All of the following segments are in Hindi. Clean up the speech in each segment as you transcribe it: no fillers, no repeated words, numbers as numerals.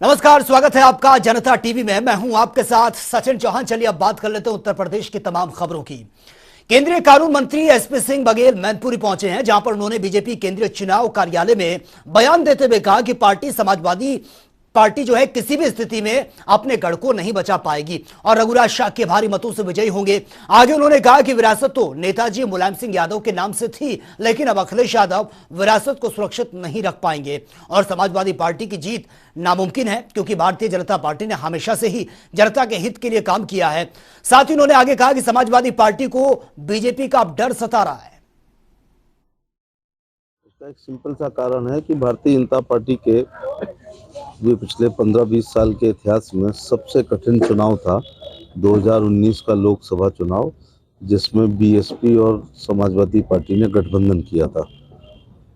नमस्कार, स्वागत है आपका जनता टीवी में। मैं हूं आपके साथ सचिन चौहान। चलिए अब बात कर लेते हैं उत्तर प्रदेश की तमाम खबरों की। केंद्रीय कानून मंत्री एसपी सिंह बघेल मैनपुरी पहुंचे हैं, जहां पर उन्होंने बीजेपी केंद्रीय चुनाव कार्यालय में बयान देते हुए कहा कि समाजवादी पार्टी जो है किसी भी स्थिति में अपने गढ़ को नहीं बचा पाएगी और रघुराज शाह के भारी मतों से विजयी होंगे। आगे उन्होंने कहा कि विरासत तो नेताजी मुलायम सिंह यादव के नाम से थी, लेकिन अब अखिलेश यादव विरासत को सुरक्षित नहीं रख पाएंगे और समाजवादी पार्टी की जीत नामुमकिन है, क्योंकि भारतीय जनता पार्टी ने हमेशा से ही जनता के हित के लिए काम किया है। साथ ही उन्होंने आगे कहा कि समाजवादी पार्टी को बीजेपी का अब डर सता रहा है। इसका एक सिंपल सा कारण है कि भारतीय जनता पार्टी के ये पिछले 15-20 साल के इतिहास में सबसे कठिन चुनाव था 2019 का लोकसभा चुनाव, जिसमें बीएसपी और समाजवादी पार्टी ने गठबंधन किया था।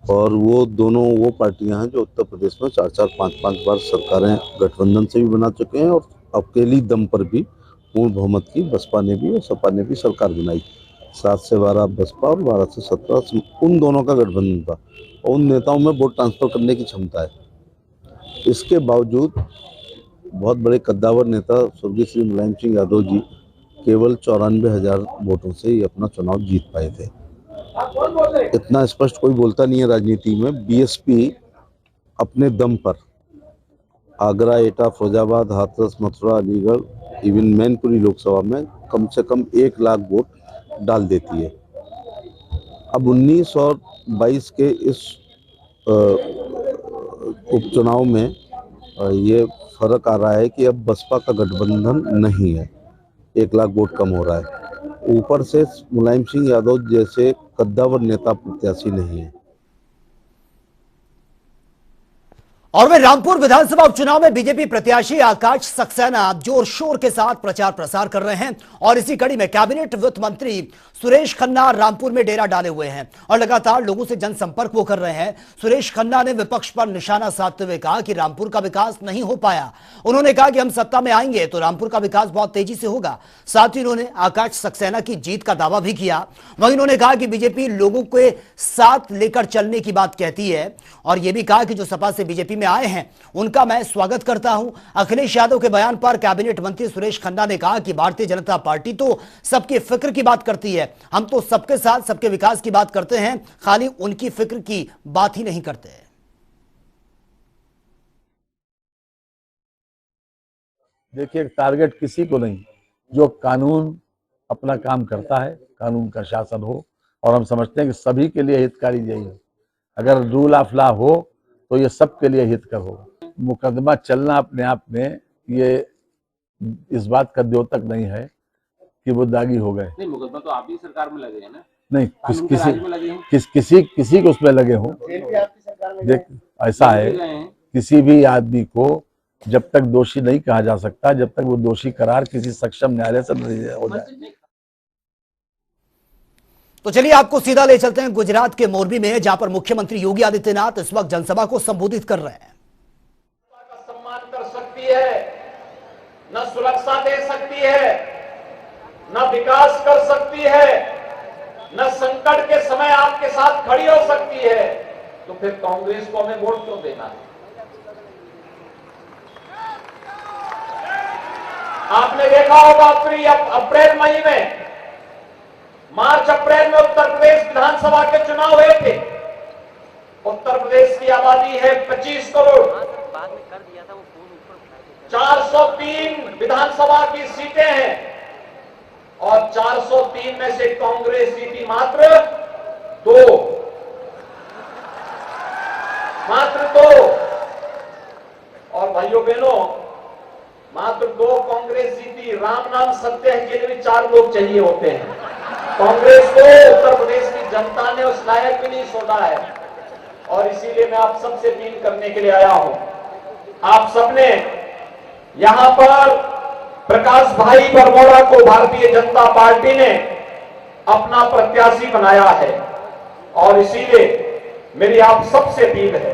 और वो दोनों वो पार्टियां हैं जो उत्तर प्रदेश में 4-4, 5-5 बार सरकारें गठबंधन से भी बना चुके हैं और अकेली दम पर भी पूर्ण बहुमत की बसपा ने भी और सपा ने भी सरकार बनाई। 7 से 12 बसपा और 12 से 17 उन दोनों का गठबंधन था और उन नेताओं में वोट ट्रांसफर करने की क्षमता है। इसके बावजूद बहुत बड़े कद्दावर नेता स्वर्गीय श्री मुलायम सिंह यादव जी केवल 94,000 वोटों से ही अपना चुनाव जीत पाए थे। इतना स्पष्ट कोई बोलता नहीं है राजनीति में। बीएसपी अपने दम पर आगरा, एटा, फिरोजाबाद, हाथरस, मथुरा, अलीगढ़, इवन मैनपुरी लोकसभा में कम से कम 1 लाख वोट डाल देती है। अब 19 और 22 के इस उपचुनाव में ये फर्क आ रहा है कि अब बसपा का गठबंधन नहीं है, 1 लाख वोट कम हो रहा है। ऊपर से मुलायम सिंह यादव जैसे कद्दावर नेता प्रत्याशी नहीं है। और वे रामपुर विधानसभा उपचुनाव में बीजेपी प्रत्याशी आकाश सक्सेना जोर शोर के साथ प्रचार प्रसार कर रहे हैं और इसी कड़ी में कैबिनेट वित्त मंत्री सुरेश खन्ना रामपुर में डेरा डाले हुए हैं और लगातार लोगों से जनसंपर्क वो कर रहे हैं। सुरेश खन्ना ने विपक्ष पर निशाना साधते हुए कहा कि रामपुर का विकास नहीं हो पाया। उन्होंने कहा कि हम सत्ता में आएंगे तो रामपुर का विकास बहुत तेजी से होगा। साथ ही उन्होंने आकाश सक्सेना की जीत का दावा भी किया। वहीं उन्होंने कहा कि बीजेपी लोगों के साथ लेकर चलने की बात कहती है और यह भी कहा कि जो सपा से बीजेपी में आए हैं उनका मैं स्वागत करता हूं। अखिलेश यादव के बयान पर कैबिनेट मंत्री सुरेश खन्ना ने कहा कि भारतीय जनता पार्टी तो सबकी फिक्र की बात करती है, हम तो सबके साथ सबके विकास की बात करते हैं, खाली उनकी फिक्र की बात ही नहीं करते। देखिए, टारगेट किसी को नहीं, जो कानून अपना काम करता है, कानून का शासन हो और हम समझते हैं कि सभी के लिए हितकारी यही है। अगर रूल ऑफ लॉ हो तो ये सबके लिए हितकर होगा। मुकदमा चलना अपने आप में ये इस बात का द्योतक नहीं है कि वो दागी हो गए। नहीं, मुकदमा तो आप ही सरकार में लगे हैं ना। नहीं, किसी किसी को उसमें लगे हों। देख, ऐसा है, किसी भी आदमी को जब तक दोषी नहीं कहा जा सकता, जब तक वो दोषी करार किसी सक्षम न्यायालय से नहीं हो जाए। तो चलिए आपको सीधा ले चलते हैं गुजरात के मोरबी में, जहां पर मुख्यमंत्री योगी आदित्यनाथ इस वक्त जनसभा को संबोधित कर रहे हैं। सम्मान कर सकती है, न सुरक्षा दे सकती है, न विकास कर सकती है, न संकट के समय आपके साथ खड़ी हो सकती है, तो फिर कांग्रेस को हमें वोट क्यों देना है? आपने देखा होगा अप्रैल मई में, मार्च अप्रैल में उत्तर प्रदेश विधानसभा के चुनाव हुए थे। उत्तर प्रदेश की आबादी है 25 करोड़, 403 विधानसभा की सीटें हैं और 403 में से कांग्रेस जीती मात्र 2। और भाइयों बहनों, मात्र 2 कांग्रेस जीती। राम नाम सत्य है के लिए भी 4 लोग चाहिए होते हैं। कांग्रेस को उत्तर प्रदेश की जनता ने उस लायक भी नहीं सोचा है और इसीलिए मैं आप सबसे अपील करने के लिए आया हूं। आप सबने यहां पर प्रकाश भाई बरमोड़ा को भारतीय जनता पार्टी ने अपना प्रत्याशी बनाया है और इसीलिए मेरी आप सबसे अपील है,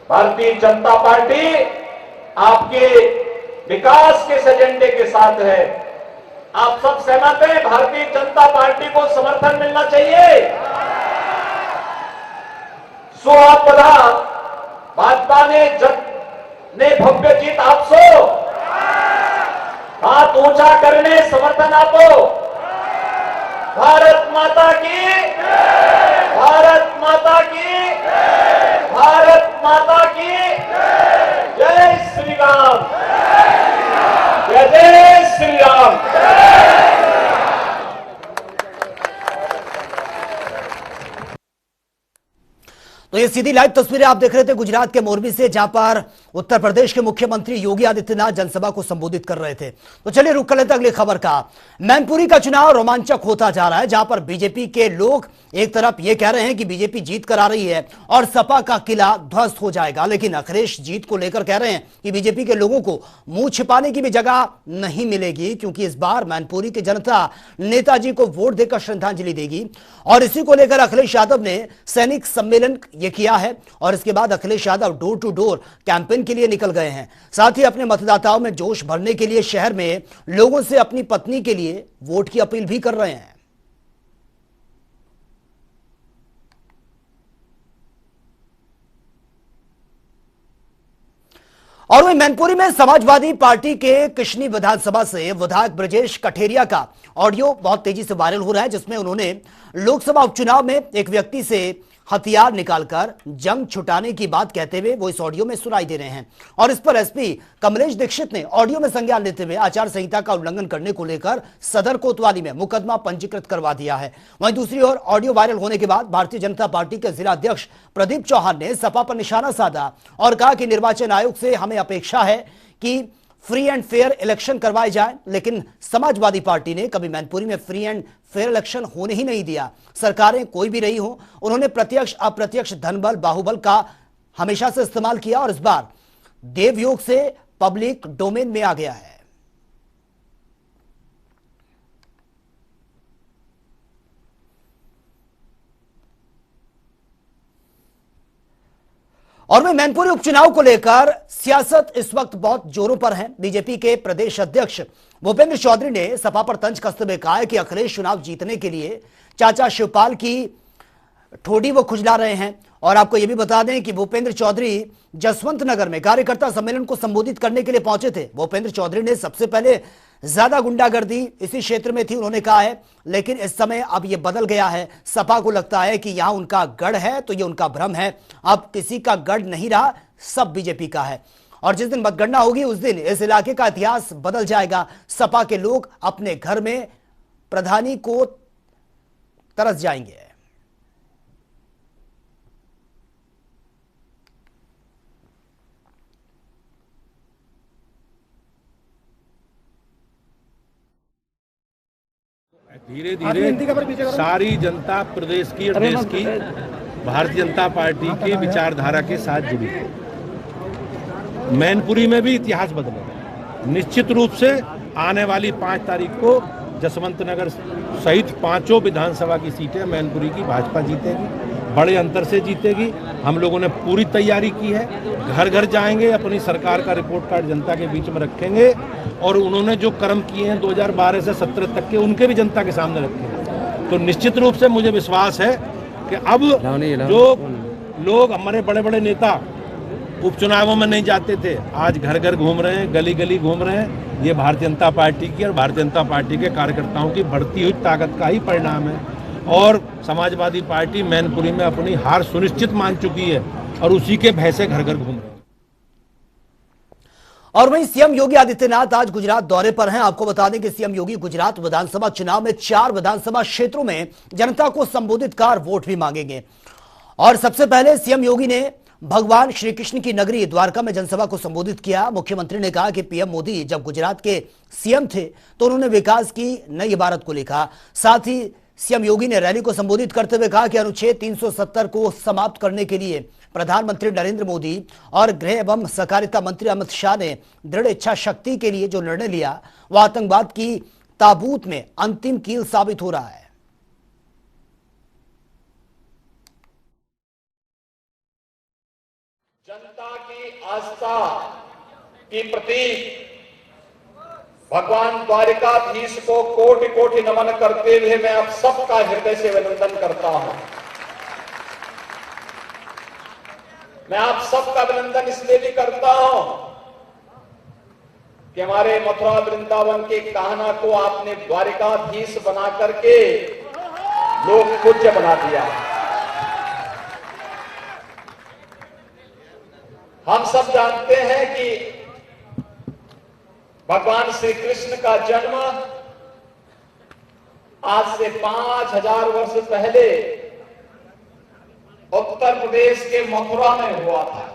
भारतीय जनता पार्टी आपके विकास के एजेंडे के साथ है। आप सब सहमत हैं? भारतीय जनता पार्टी को समर्थन मिलना चाहिए। सो आप भाजपा ने ने भव्य जीत आपसो हाथ ऊंचा करने समर्थन आपो। भारत माता की, भारत माता की, भारत माता की जय श्री राम, जय जय श्री राम। तो ये सीधी लाइव तस्वीरें आप देख रहे थे गुजरात के मोरबी से, जहां पर उत्तर प्रदेश के मुख्यमंत्री योगी आदित्यनाथ जनसभा को संबोधित कर रहे थे। तो चलिए रुक कर लेते अगली खबर का। मैनपुरी का चुनाव रोमांचक होता जा रहा है, जहां पर बीजेपी के लोग एक तरफ ये कह रहे हैं कि बीजेपी जीत कर आ रही है और सपा का किला ध्वस्त हो जाएगा, लेकिन अखिलेश जीत को लेकर कह रहे हैं कि बीजेपी के लोगों को मुंह छिपाने की भी जगह नहीं मिलेगी, क्योंकि इस बार मैनपुरी की जनता नेताजी को वोट देकर श्रद्धांजलि देगी। और इसी को लेकर अखिलेश यादव ने सैनिक सम्मेलन ये किया है और इसके बाद Akhilesh Yadav door to door campaign के लिए निकल गए हैं। साथ ही अपने मतदाताओं में जोश भरने के लिए शहर में लोगों से अपनी पत्नी के लिए वोट की अपील भी कर रहे हैं। और वहीं मैनपुरी में समाजवादी पार्टी के किशनी विधानसभा से विधायक ब्रजेश कठेरिया का ऑडियो बहुत तेजी से वायरल हो रहा है, जिसमें उन्होंने लोकसभा उपचुनाव में एक व्यक्ति से हथियार निकालकर जंग छुटाने की बात कहते हुए वो इस ऑडियो में सुनाई दे रहे हैं। और इस पर एसपी कमलेश दीक्षित ने ऑडियो में संज्ञान लेते हुए आचार संहिता का उल्लंघन करने को लेकर सदर कोतवाली में मुकदमा पंजीकृत करवा दिया है। वहीं दूसरी ओर ऑडियो वायरल होने के बाद भारतीय जनता पार्टी के जिला अध्यक्ष प्रदीप चौहान ने सपा पर निशाना साधा और कहा कि निर्वाचन आयोग से हमें अपेक्षा है कि फ्री एंड फेयर इलेक्शन करवाए जाए, लेकिन समाजवादी पार्टी ने कभी मैनपुरी में फ्री एंड फेयर इलेक्शन होने ही नहीं दिया। सरकारें कोई भी रही हो, उन्होंने प्रत्यक्ष अप्रत्यक्ष धनबल बाहुबल का हमेशा से इस्तेमाल किया और इस बार देवयोग से पब्लिक डोमेन में आ गया है। और वहीं मैनपुरी उपचुनाव को लेकर सियासत इस वक्त बहुत जोरों पर है। बीजेपी के प्रदेश अध्यक्ष भूपेंद्र चौधरी ने सपा पर तंज कसते हुए कहा है कि अखिलेश चुनाव जीतने के लिए चाचा शिवपाल की ठोडी वो खुजला रहे हैं। और आपको यह भी बता दें कि भूपेंद्र चौधरी जसवंत नगर में कार्यकर्ता सम्मेलन को संबोधित करने के लिए पहुंचे थे। भूपेंद्र चौधरी ने सबसे पहले ज्यादा गुंडागर्दी इसी क्षेत्र में थी, उन्होंने कहा है, लेकिन इस समय अब यह बदल गया है। सपा को लगता है कि यहां उनका गढ़ है, तो यह उनका भ्रम है। अब किसी का गढ़ नहीं रहा, सब बीजेपी का है। और जिस दिन मतगणना होगी उस दिन इस इलाके का इतिहास बदल जाएगा। सपा के लोग अपने घर में प्रधानी को तरस जाएंगे। धीरे धीरे सारी जनता प्रदेश की और देश की भारतीय जनता पार्टी की विचारधारा के साथ जुड़ी है। मैनपुरी में भी इतिहास बदलेगा। निश्चित रूप से आने वाली 5 तारीख को जसवंत नगर सहित 5 विधानसभा की सीटें मैनपुरी की भाजपा जीतेगी, बड़े अंतर से जीतेगी। हम लोगों ने पूरी तैयारी की है, घर घर जाएंगे, अपनी सरकार का रिपोर्ट कार्ड जनता के बीच में रखेंगे और उन्होंने जो कर्म किए हैं 2012 से 17 तक के, उनके भी जनता के सामने रखेंगे। तो निश्चित रूप से मुझे विश्वास है कि अब जो लोग हमारे बड़े बड़े नेता उपचुनावों में नहीं जाते थे, आज घर घर घूम रहे हैं, गली गली घूम रहे हैं। ये भारतीय जनता पार्टी की और भारतीय जनता पार्टी के कार्यकर्ताओं की बढ़ती हुई ताकत का ही परिणाम है। और समाजवादी पार्टी मैनपुरी में अपनी हार सुनिश्चित मान चुकी है और उसी के भय से घर घर घूम रहे हैं। और वहीं सीएम योगी आदित्यनाथ आज गुजरात दौरे पर हैं। आपको बता दें कि सीएम योगी गुजरात विधानसभा चुनाव में 4 विधानसभा क्षेत्रों में जनता को संबोधित कर वोट भी मांगेंगे। और सबसे पहले सीएम योगी ने भगवान श्री कृष्ण की नगरी द्वारका में जनसभा को संबोधित किया। मुख्यमंत्री ने कहा कि पीएम मोदी जब गुजरात के सीएम थे तो उन्होंने विकास की नई इबारत को लिखा। साथ ही सीएम योगी ने रैली को संबोधित करते हुए कहा कि अनुच्छेद 370 को समाप्त करने के लिए प्रधानमंत्री नरेंद्र मोदी और गृह एवं सहकारिता मंत्री अमित शाह ने दृढ़ इच्छा शक्ति के लिए जो निर्णय लिया वह आतंकवाद की ताबूत में अंतिम कील साबित हो रहा है। जनता की आस्था की प्रतीक भगवान द्वारिकाधीश को कोटि कोटि नमन करते हुए मैं आप सबका हृदय से अभिनंदन करता हूं। मैं आप सबका अभिनंदन इसलिए भी करता हूं कि हमारे मथुरा वृंदावन के कान्हा को आपने द्वारिकाधीश बना करके लोक पूज्य बना दिया। हम सब जानते हैं कि भगवान श्री कृष्ण का जन्म आज से 5000 वर्ष पहले उत्तर प्रदेश के मथुरा में हुआ था।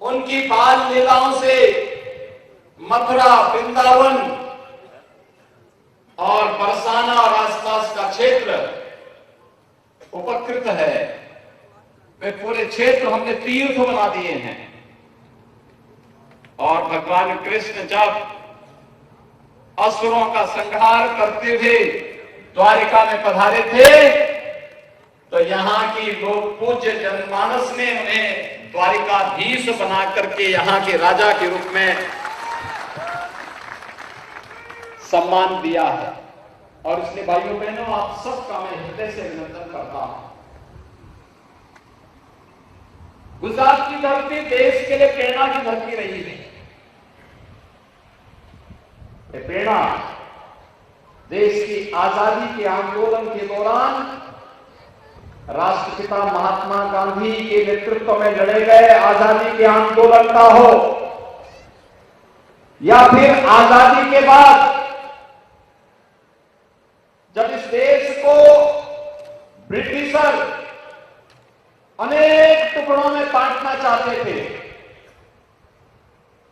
उनकी बाल लीलाओं से मथुरा, वृंदावन और बरसाना और आसपास का क्षेत्र उपकृत है। वे पूरे क्षेत्र हमने तीर्थ बना दिए हैं। और भगवान कृष्ण जब असुरों का संहार करते हुए द्वारिका में पधारे थे तो यहां की लोक पूज्य जनमानस ने उन्हें द्वारिकाधीश बना करके यहां के राजा के रूप में सम्मान दिया है। और इसलिए भाइयों बहनों, आप सबका मैं हृदय से अभिनंदन करता हूं। गुजरात की धरती देश के लिए प्रेरणा की धरती रही है। ये प्रेरणा देश की आजादी के आंदोलन के दौरान राष्ट्रपिता महात्मा गांधी के नेतृत्व में लड़े गए आजादी के आंदोलन का हो या फिर आजादी के बाद जब इस देश को ब्रिटिशर अनेक टुकड़ों में बांटना चाहते थे,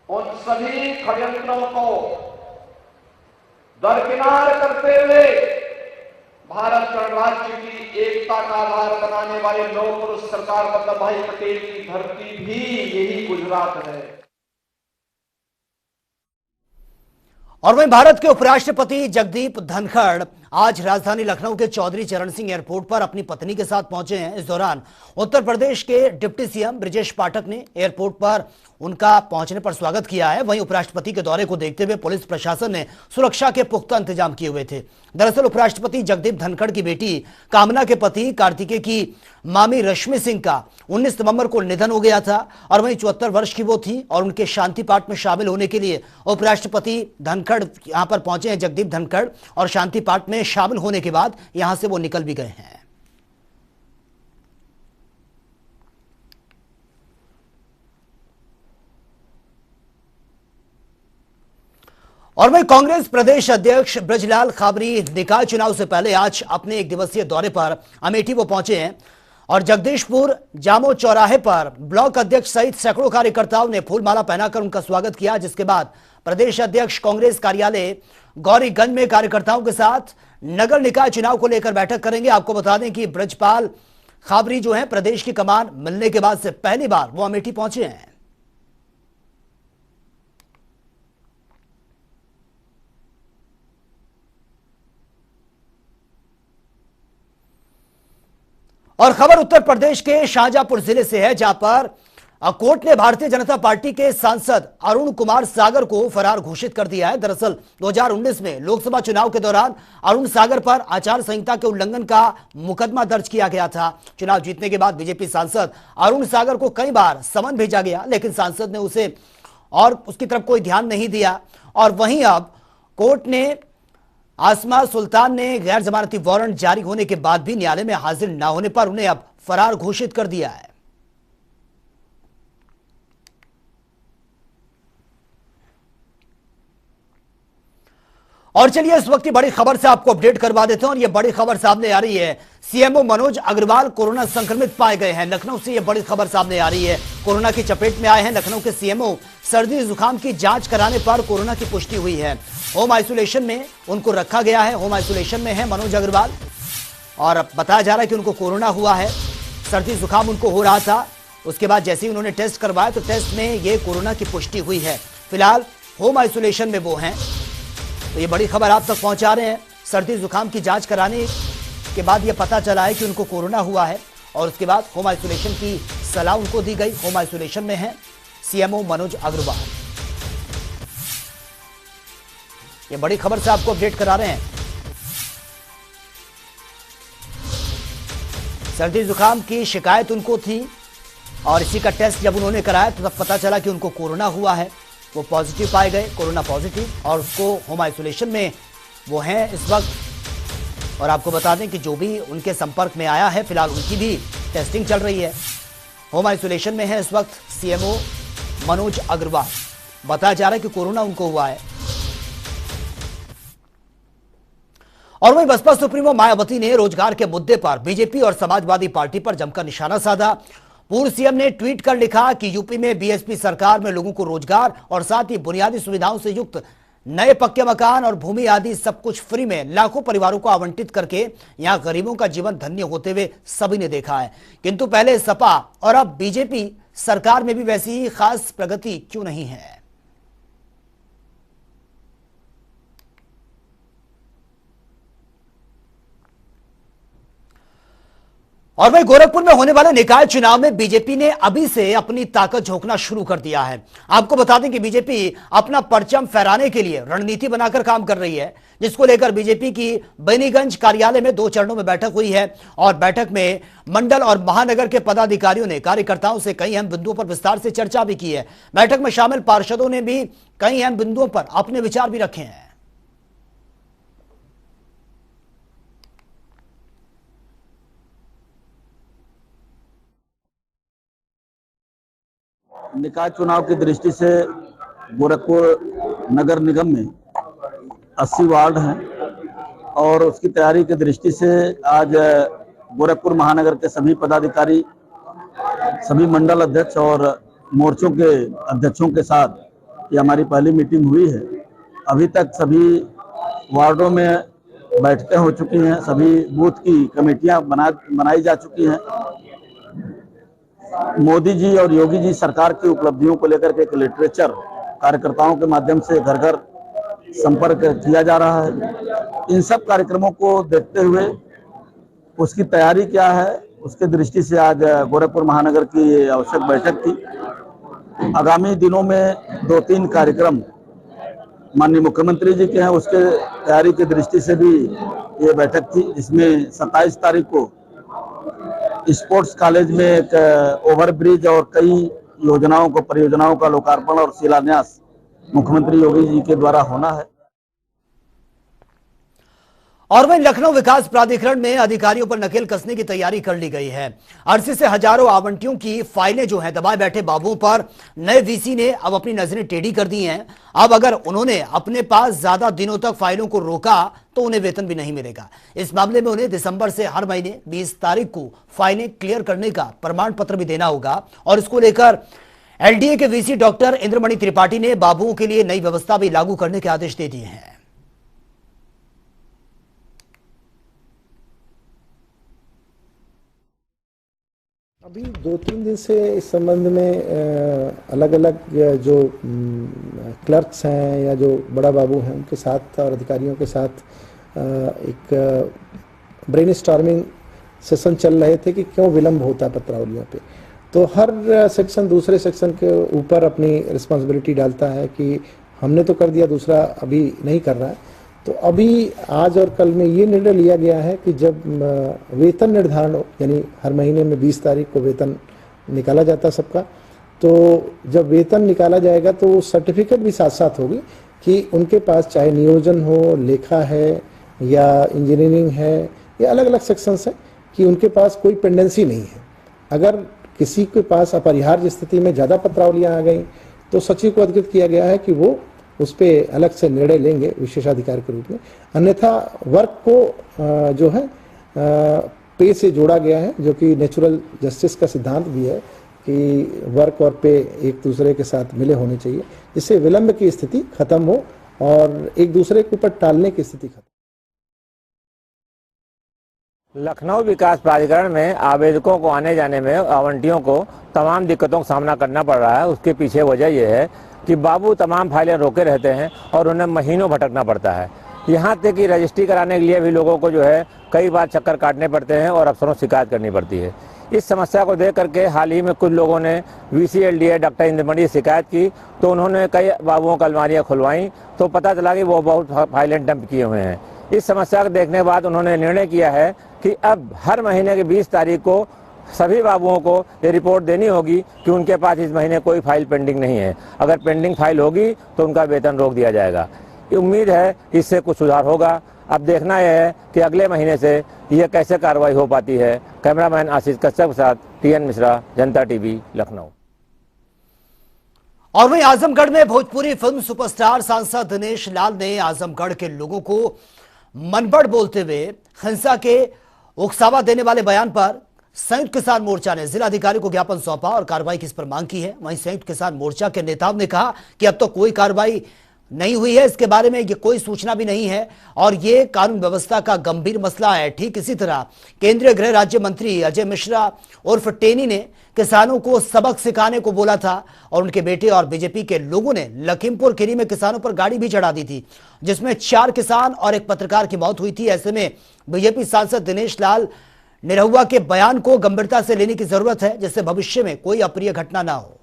उन सभी षड्यंत्रों को दरकिनार करते हुए भारत गणराज्य की एकता का आधार बनाने वाले लौह पुरुष सरदार वल्लभ भाई पटेल की धरती भी यही गुजरात है। और वहीं भारत के उपराष्ट्रपति जगदीप धनखड़ आज राजधानी लखनऊ के चौधरी चरण सिंह एयरपोर्ट पर अपनी पत्नी के साथ पहुंचे हैं। इस दौरान उत्तर प्रदेश के डिप्टी सीएम ब्रिजेश पाठक ने एयरपोर्ट पर उनका पहुंचने पर स्वागत किया है। वहीं उपराष्ट्रपति के दौरे को देखते हुए पुलिस प्रशासन ने सुरक्षा के पुख्ता इंतजाम किए हुए थे। दरअसल उपराष्ट्रपति जगदीप धनखड़ की बेटी कामना के पति कार्तिकेय की मामी रश्मि सिंह का 19 नवंबर को निधन हो गया था और वहीं 74 वर्ष की वो थी और उनके शांति पाठ में शामिल होने के लिए उपराष्ट्रपति धनखड़ यहां पर पहुंचे हैं जगदीप धनखड़ और शांति पाठ में शामिल होने के बाद यहां से वो निकल भी गए हैं। और वहीं कांग्रेस प्रदेश अध्यक्ष ब्रजलाल खाबरी निकाय चुनाव से पहले आज अपने एक दिवसीय दौरे पर अमेठी वो पहुंचे हैं और जगदीशपुर जामो चौराहे पर ब्लॉक अध्यक्ष सहित सैकड़ों कार्यकर्ताओं ने फूलमाला पहनाकर उनका स्वागत किया, जिसके बाद प्रदेश अध्यक्ष कांग्रेस कार्यालय गौरीगंज में कार्यकर्ताओं के साथ नगर निकाय चुनाव को लेकर बैठक करेंगे। आपको बता दें कि ब्रजपाल खाबरी जो है प्रदेश की कमान मिलने के बाद से पहली बार वो अमेठी पहुंचे हैं। और खबर उत्तर प्रदेश के शाहजहांपुर जिले से है, जहां पर कोर्ट ने भारतीय जनता पार्टी के सांसद अरुण कुमार सागर को फरार घोषित कर दिया है। दरअसल 2019 में लोकसभा चुनाव के दौरान अरुण सागर पर आचार संहिता के उल्लंघन का मुकदमा दर्ज किया गया था। चुनाव जीतने के बाद बीजेपी सांसद अरुण सागर को कई बार समन भेजा गया, लेकिन सांसद ने उसे और उसकी तरफ कोई ध्यान नहीं दिया। और वहीं अब कोर्ट ने आसमा सुल्तान ने गैर जमानती वारंट जारी होने के बाद भी न्यायालय में हाजिर न होने पर उन्हें अब फरार घोषित कर दिया है। और चलिए इस वक्त की बड़ी खबर से आपको अपडेट करवा देते हैं और यह बड़ी खबर सामने आ रही है। सीएमओ मनोज अग्रवाल कोरोना संक्रमित पाए गए हैं। लखनऊ से यह बड़ी खबर सामने आ रही है। कोरोना की चपेट में आए हैं लखनऊ के सीएमओ। सर्दी जुकाम की जांच कराने पर कोरोना की पुष्टि हुई है। होम आइसोलेशन में उनको रखा गया है। होम आइसोलेशन में है मनोज अग्रवाल और अब बताया जा रहा है कि उनको कोरोना हुआ है। सर्दी जुकाम उनको हो रहा था, उसके बाद जैसे ही उन्होंने टेस्ट करवाया तो टेस्ट में ये कोरोना की पुष्टि हुई है। फिलहाल होम आइसोलेशन में वो हैं। तो ये बड़ी खबर आप तक पहुंचा रहे हैं। सर्दी जुकाम की जांच कराने के बाद ये पता चला है कि उनको कोरोना हुआ है और उसके बाद होम आइसोलेशन की सलाह उनको दी गई। होम आइसोलेशन में है सीएमओ मनोज अग्रवाल। ये बड़ी खबर से आपको अपडेट करा रहे हैं। सर्दी जुकाम की शिकायत उनको थी और इसी का टेस्ट जब उन्होंने कराया तो तब पता चला कि उनको कोरोना हुआ है। वो पॉजिटिव पाए गए, कोरोना पॉजिटिव, और उसको होम आइसोलेशन में वो हैं इस वक्त। और आपको बता दें कि जो भी उनके संपर्क में आया है फिलहाल उनकी भी टेस्टिंग चल रही है। होम आइसोलेशन में है इस वक्त सीएमओ मनोज अग्रवाल। बताया जा रहा है कि कोरोना उनको हुआ है। और वहीं बसपा सुप्रीमो मायावती ने रोजगार के मुद्दे पर बीजेपी और समाजवादी पार्टी पर जमकर निशाना साधा। पूर्व सीएम ने ट्वीट कर लिखा कि यूपी में बीएसपी सरकार में लोगों को रोजगार और साथ ही बुनियादी सुविधाओं से युक्त नए पक्के मकान और भूमि आदि सब कुछ फ्री में लाखों परिवारों को आवंटित करके यहां गरीबों का जीवन धन्य होते हुए सभी ने देखा है। किंतु पहले सपा और अब बीजेपी सरकार में भी वैसी ही खास प्रगति क्यों नहीं है? और वहीं गोरखपुर में होने वाले निकाय चुनाव में बीजेपी ने अभी से अपनी ताकत झोंकना शुरू कर दिया है। आपको बता दें कि बीजेपी अपना परचम फहराने के लिए रणनीति बनाकर काम कर रही है, जिसको लेकर बीजेपी की बेनीगंज कार्यालय में 2 चरणों में बैठक हुई है। और बैठक में मंडल और महानगर के पदाधिकारियों ने कार्यकर्ताओं से कई अहम बिंदुओं पर विस्तार से चर्चा भी की है। बैठक में शामिल पार्षदों ने भी कई अहम बिंदुओं पर अपने विचार भी रखे हैं। निकाय चुनाव की दृष्टि से गोरखपुर नगर निगम में 80 वार्ड हैं और उसकी तैयारी की दृष्टि से आज गोरखपुर महानगर के सभी पदाधिकारी, सभी मंडल अध्यक्ष और मोर्चों के अध्यक्षों के साथ ये हमारी पहली मीटिंग हुई है। अभी तक सभी वार्डों में बैठकें हो चुकी हैं, सभी बूथ की कमेटियां बनाई जा चुकी हैं। मोदी जी और योगी जी सरकार की उपलब्धियों को लेकर के एक लिटरेचर कार्यकर्ताओं के माध्यम से घर घर संपर्क किया जा रहा है। इन सब कार्यक्रमों को देखते हुए उसकी तैयारी क्या है, उसके दृष्टि से आज गोरखपुर महानगर की आवश्यक बैठक थी। आगामी दिनों में 2-3 कार्यक्रम माननीय मुख्यमंत्री जी के हैं, उसके तैयारी की दृष्टि से भी ये बैठक थी, जिसमें 27 तारीख को स्पोर्ट्स कॉलेज में एक ओवरब्रिज और कई योजनाओं को, परियोजनाओं का लोकार्पण और शिलान्यास मुख्यमंत्री योगी जी के द्वारा होना है। और वहीं लखनऊ विकास प्राधिकरण में अधिकारियों पर नकेल कसने की तैयारी कर ली गई है। अरसे से हजारों आवंटियों की फाइलें जो हैं दबाए बैठे बाबुओं पर नए वीसी ने अब अपनी नजरें टेढ़ी कर दी हैं। अब अगर उन्होंने अपने पास ज्यादा दिनों तक फाइलों को रोका तो उन्हें वेतन भी नहीं मिलेगा। इस मामले में उन्हें दिसंबर से हर महीने 20 तारीख को फाइलें क्लियर करने का प्रमाण पत्र भी देना होगा। और इसको लेकर एलडीए के वीसी डॉक्टर इंद्रमणि त्रिपाठी ने बाबुओं के लिए नई व्यवस्था भी लागू करने के आदेश दे दिए हैं। अभी 2-3 दिन से इस संबंध में अलग अलग जो क्लर्क्स हैं या जो बड़ा बाबू हैं उनके साथ और अधिकारियों के साथ एक ब्रेनस्टॉर्मिंग सेशन चल रहे थे कि क्यों विलंब होता है पत्रावलियों पे। तो हर सेक्शन दूसरे सेक्शन के ऊपर अपनी रिस्पॉन्सिबिलिटी डालता है कि हमने तो कर दिया, दूसरा अभी नहीं कर रहा है। तो अभी आज और कल में ये निर्णय लिया गया है कि जब वेतन निर्धारण यानी हर महीने में 20 तारीख को वेतन निकाला जाता है सबका, तो जब वेतन निकाला जाएगा तो वो सर्टिफिकेट भी साथ साथ होगी कि उनके पास चाहे नियोजन हो, लेखा है या इंजीनियरिंग है या अलग अलग सेक्शंस हैं, कि उनके पास कोई पेंडेंसी नहीं है। अगर किसी के पास अपरिहार्य स्थिति में ज़्यादा पत्रावलियाँ आ गई तो सचिव को अवगत किया गया है कि वो उस पर अलग से निर्णय लेंगे विशेषाधिकार के रूप में। अन्यथा वर्क को जो है पे से जोड़ा गया है, जो कि नेचुरल जस्टिस का सिद्धांत भी है कि वर्क और पे एक दूसरे के साथ मिले होने चाहिए, जिससे विलंब की स्थिति खत्म हो और एक दूसरे के ऊपर टालने की स्थिति खत्म। लखनऊ विकास प्राधिकरण में आवेदकों को आने जाने में आवंटियों को तमाम दिक्कतों का सामना करना पड़ रहा है। उसके पीछे वजह यह है कि बाबू तमाम फाइलें रोके रहते हैं और उन्हें महीनों भटकना पड़ता है। यहाँ तक कि रजिस्ट्री कराने के लिए भी लोगों को जो है कई बार चक्कर काटने पड़ते हैं और अफसरों से शिकायत करनी पड़ती है। इस समस्या को देख करके हाल ही में कुछ लोगों ने VCLDA डॉक्टर इंद्रमणि से शिकायत की, तो उन्होंने कई बाबुओं की अलमारियाँ खुलवाईं तो पता चला कि वो बहुत फाइलें डंप किए हुए हैं। इस समस्या को देखने के बाद उन्होंने निर्णय किया है कि अब हर महीने की 20 तारीख को सभी बाबुओं को ये रिपोर्ट देनी होगी कि उनके पास इस महीने कोई फाइल पेंडिंग नहीं है। अगर पेंडिंग फाइल होगी तो उनका वेतन रोक दिया जाएगा। उम्मीद है इससे कुछ सुधार होगा। अब देखना यह है कि अगले महीने से यह कैसे कार्रवाई हो पाती है। कैमरामैन आशीष कश्यप के साथ TN मिश्रा, जनता TV, लखनऊ। और वहीं आजमगढ़ में भोजपुरी फिल्म सुपरस्टार सांसद दिनेश लाल ने आजमगढ़ के लोगों को मनबड़ बोलते हुए हिंसा के उकसावा देने वाले बयान पर संयुक्त किसान मोर्चा ने जिलाधिकारी को ज्ञापन सौंपा और कार्रवाई की इस पर मांग की है। वहीं संयुक्त किसान मोर्चा के नेताओं ने कहा कि अब तो कोई कार्रवाई नहीं हुई है, इसके बारे में ये कोई सूचना भी नहीं है और ये कानून व्यवस्था का गंभीर मसला है। ठीक इसी तरह केंद्रीय गृह राज्य मंत्री अजय मिश्रा उर्फ टेनी ने किसानों को सबक सिखाने को बोला था और उनके बेटे और बीजेपी के लोगों ने लखीमपुर खीरी में किसानों पर गाड़ी भी चढ़ा दी थी, जिसमें 4 किसान और एक पत्रकार की मौत हुई थी। ऐसे में बीजेपी सांसद दिनेश लाल निरहुआ के बयान को गंभीरता से लेने की जरूरत है, जिससे भविष्य में कोई अप्रिय घटना ना हो।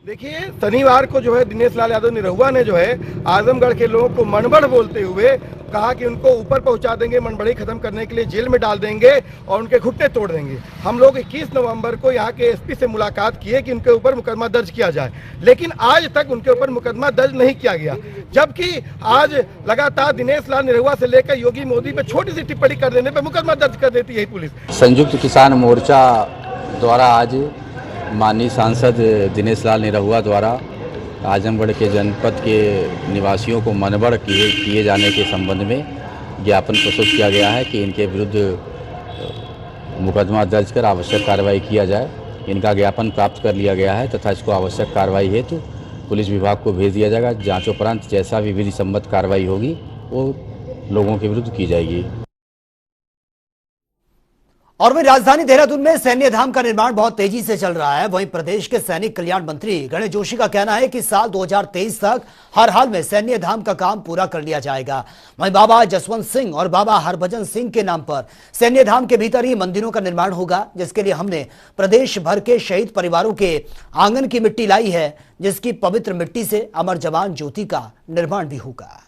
देखिए, शनिवार को जो है दिनेश लाल यादव निरहुआ ने जो है आजमगढ़ के लोगों को मनबड़ बोलते हुए कहा कि उनको ऊपर पहुंचा देंगे, मनबड़ी खत्म करने के लिए जेल में डाल देंगे और उनके घुटने तोड़ देंगे। हम लोग 21 नवंबर को यहाँ के एसपी से मुलाकात किए कि उनके ऊपर मुकदमा दर्ज किया जाए, लेकिन आज तक उनके ऊपर मुकदमा दर्ज नहीं किया गया। जबकि आज लगातार दिनेश लाल निरहुआ से लेकर योगी मोदी पे छोटी सी टिप्पणी कर देने पर मुकदमा दर्ज कर देती है पुलिस। संयुक्त किसान मोर्चा द्वारा आज माननीय सांसद दिनेश लाल निरहुआ द्वारा आजमगढ़ के जनपद के निवासियों को मनबड़ किए जाने के संबंध में ज्ञापन प्रस्तुत किया गया है कि इनके विरुद्ध मुकदमा दर्ज कर आवश्यक कार्रवाई किया जाए। इनका ज्ञापन प्राप्त कर लिया गया है तथा इसको आवश्यक कार्रवाई हेतु पुलिस विभाग को भेज दिया जाएगा। जांचोपरांत जैसा भी विधि सम्मत कार्रवाई होगी वो लोगों के विरुद्ध की जाएगी। और वहीं राजधानी देहरादून में सैन्य धाम का निर्माण बहुत तेजी से चल रहा है। वहीं प्रदेश के सैनिक कल्याण मंत्री गणेश जोशी का कहना है कि साल 2023 तक हर हाल में सैन्य धाम का काम पूरा कर लिया जाएगा। वहीं बाबा जसवंत सिंह और बाबा हरभजन सिंह के नाम पर सैन्य धाम के भीतर ही मंदिरों का निर्माण होगा, जिसके लिए हमने प्रदेश भर के शहीद परिवारों के आंगन की मिट्टी लाई है, जिसकी पवित्र मिट्टी से अमर जवान ज्योति का निर्माण भी होगा।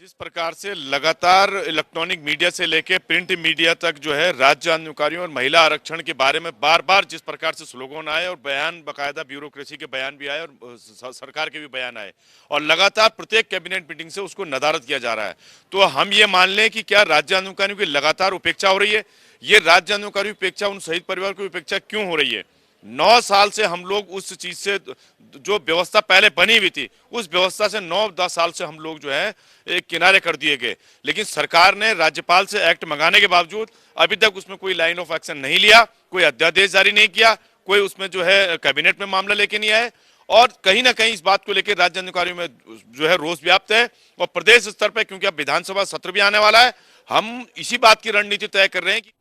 जिस प्रकार से लगातार इलेक्ट्रॉनिक मीडिया से लेकर प्रिंट मीडिया तक जो है राज्य अनुकारियों और महिला आरक्षण के बारे में बार बार जिस प्रकार से स्लोगन आए और बयान बाकायदा ब्यूरोक्रेसी के बयान भी आए और सरकार के भी बयान आए और लगातार प्रत्येक कैबिनेट मीटिंग से उसको नदारद किया जा रहा है, तो हम ये मान लें कि क्या राज्य अनुकारियों की लगातार उपेक्षा हो रही है। ये राज्य अनुकारियों की उपेक्षा उन शहीद परिवार की उपेक्षा क्यों हो रही है? 9 साल से हम लोग उस चीज से जो व्यवस्था पहले बनी हुई थी उस व्यवस्था से 9-10 साल से हम लोग जो है एक किनारे कर दिए गए, लेकिन सरकार ने राज्यपाल से एक्ट मंगाने के बावजूद अभी तक उसमें कोई लाइन ऑफ एक्शन नहीं लिया, कोई अध्यादेश जारी नहीं किया, कोई उसमें जो है कैबिनेट में मामला लेके नहीं आए और कहीं ना कहीं इस बात को लेकर राज्य अधिकारियों में जो है रोष व्याप्त है। और प्रदेश स्तर पर क्योंकि अब विधानसभा सत्र भी आने वाला है, हम इसी बात की रणनीति तय कर रहे हैं कि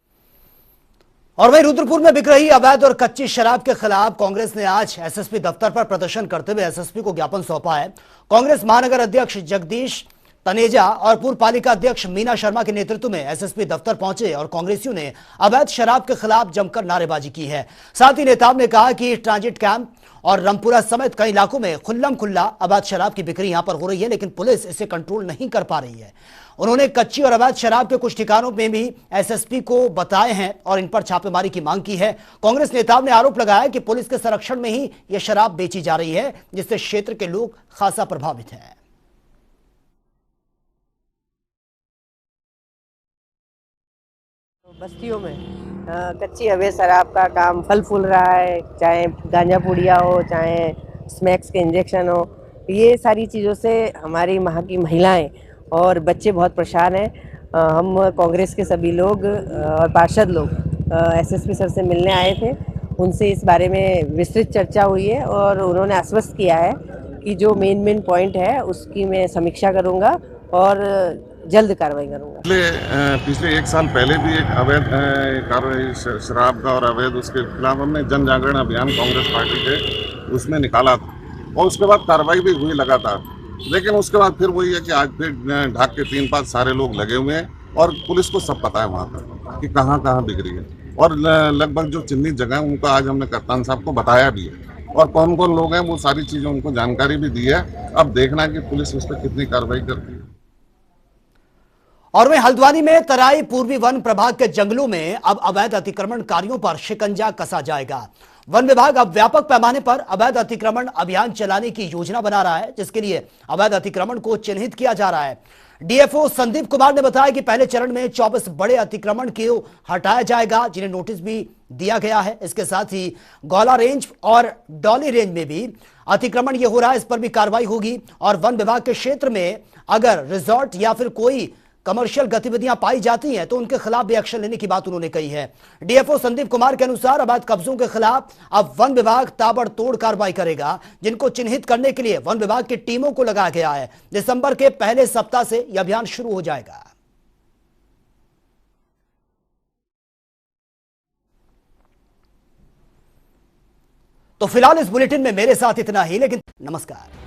और वहीं रुद्रपुर में बिक रही अवैध और कच्ची शराब के खिलाफ कांग्रेस ने आज एसएसपी दफ्तर पर प्रदर्शन करते हुए एसएसपी को ज्ञापन सौंपा है। कांग्रेस महानगर अध्यक्ष जगदीश तनेजा और पूर्व पालिका अध्यक्ष मीना शर्मा के नेतृत्व में एसएसपी दफ्तर पहुंचे और कांग्रेसियों ने अवैध शराब के खिलाफ जमकर नारेबाजी की है। साथ ही नेताओं ने कहा कि ट्रांजिट कैंप और रामपुरा समेत कई इलाकों में खुल्लम खुल्ला अवैध शराब की बिक्री यहां पर हो रही है, लेकिन पुलिस इसे कंट्रोल नहीं कर पा रही है। उन्होंने कच्ची और अवैध शराब के कुछ ठिकानों में भी एसएसपी को बताए हैं और इन पर छापेमारी की मांग की है। कांग्रेस नेताओं ने आरोप लगाया कि पुलिस के संरक्षण में ही यह शराब बेची जा रही है, जिससे क्षेत्र के लोग खासा प्रभावित हैं। बस्तियों में कच्ची अवैध शराब का काम फल फूल रहा है, चाहे गांजा पुड़िया हो, चाहे स्मैक्स के इंजेक्शन हो। ये सारी चीज़ों से हमारी वहाँ की महिलाएं और बच्चे बहुत परेशान हैं। हम कांग्रेस के सभी लोग और पार्षद लोग एसएसपी सर से मिलने आए थे, उनसे इस बारे में विस्तृत चर्चा हुई है और उन्होंने आश्वस्त किया है कि जो मेन पॉइंट है उसकी मैं समीक्षा करूँगा और जल्द कार्रवाई करूँगा। पिछले 1 साल पहले भी एक अवैध कार्रवाई शराब का और अवैध उसके खिलाफ हमने जन जागरण अभियान कांग्रेस पार्टी के उसमें निकाला था और उसके बाद कार्रवाई भी हुई लगातार, लेकिन उसके बाद फिर वही है कि आज फिर ढाक के 3-5 सारे लोग लगे हुए हैं और पुलिस को सब पता है वहाँ पर कि कहाँ बिक रही है। और लगभग जो चिन्हित जगह है उनको आज हमने कप्तान साहब को बताया भी है और कौन कौन लोग हैं वो सारी चीजें उनको जानकारी भी दी है। अब देखना है कि पुलिस उस पर कितनी कार्रवाई करती है। और वहीं हल्द्वानी में तराई पूर्वी वन प्रभाग के जंगलों में अब अवैध अतिक्रमणकारियों पर शिकंजा कसा जाएगा। वन विभाग अब व्यापक पैमाने पर अवैध अतिक्रमण अभियान चलाने की योजना बना रहा है, जिसके लिए अवैध अतिक्रमण को चिन्हित किया जा रहा है। डीएफओ संदीप कुमार ने बताया कि पहले चरण में 24 बड़े अतिक्रमण को हटाया जाएगा, जिन्हें नोटिस भी दिया गया है। इसके साथ ही गौला रेंज और डॉली रेंज में भी अतिक्रमण ये हो रहा है, इस पर भी कार्रवाई होगी। और वन विभाग के क्षेत्र में अगर रिजॉर्ट या फिर कोई कमर्शियल गतिविधियां पाई जाती हैं तो उनके खिलाफ भी एक्शन लेने की बात उन्होंने कही है। डीएफओ संदीप कुमार के अनुसार अवैध कब्जों के खिलाफ अब वन विभाग ताबड़तोड़ कार्रवाई करेगा, जिनको चिन्हित करने के लिए वन विभाग की टीमों को लगाया गया है। दिसंबर के पहले सप्ताह से यह अभियान शुरू हो जाएगा। तो फिलहाल इस बुलेटिन में मेरे साथ इतना ही, लेकिन नमस्कार।